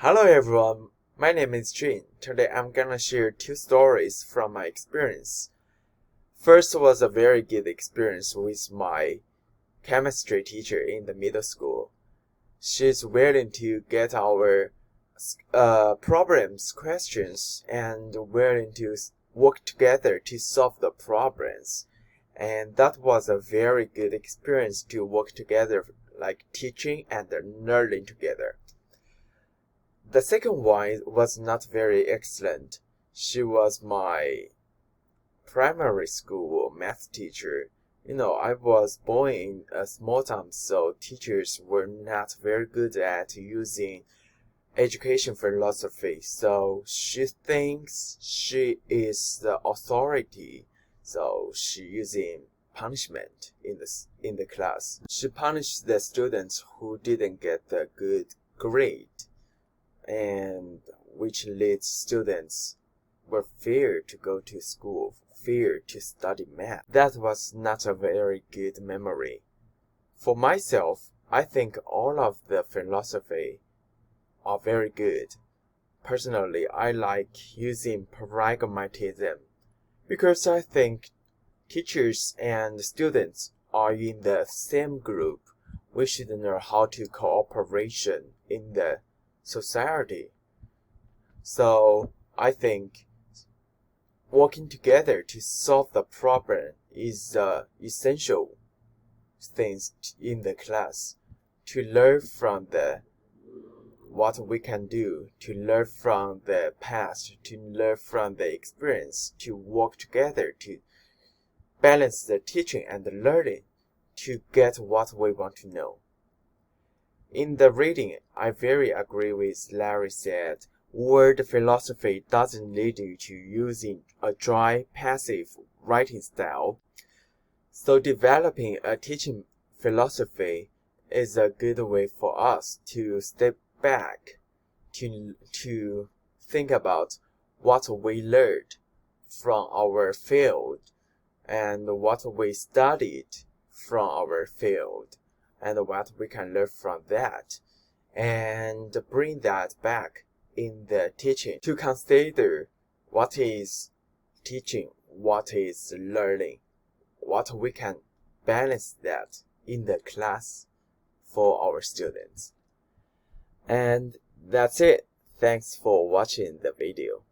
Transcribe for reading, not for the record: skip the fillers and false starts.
Hello everyone, my name is Jin. Today I'm gonna share two stories from my experience. First was a very good experience with my chemistry teacher in the middle school. She's willing to get our problems, questions, and willing to work together to solve the problems. And that was a very good experience to work together, like teaching and learning together. The second one was not very excellent. She was my primary school math teacher. I was born in a small town, so teachers were not very good at using education philosophy. So she thinks she is the authority. So she using punishment in the class. She punished the students who didn't get a good grade, and which leads students were fear to go to school, fear to study math. That was not a very good memory. For myself, I think all of the philosophy are very good. Personally, I like using pragmatism because I think teachers and students are in the same group. We should know how to cooperation in the society. So I think working together to solve the problem is the essential things in the class, to learn from what we can do, to learn from the past, to learn from the experience, to work together to balance the teaching and the learning to get what we want to know. In the reading, I very agree with Larry said, word philosophy doesn't lead you to using a dry, passive writing style. So developing a teaching philosophy is a good way for us to step back, to think about what we learned from our field and what we studied from our field, and what we can learn from that, and bring that back in the teaching to consider what is teaching, what is learning, what we can balance that in the class for our students. And that's it. Thanks for watching the video.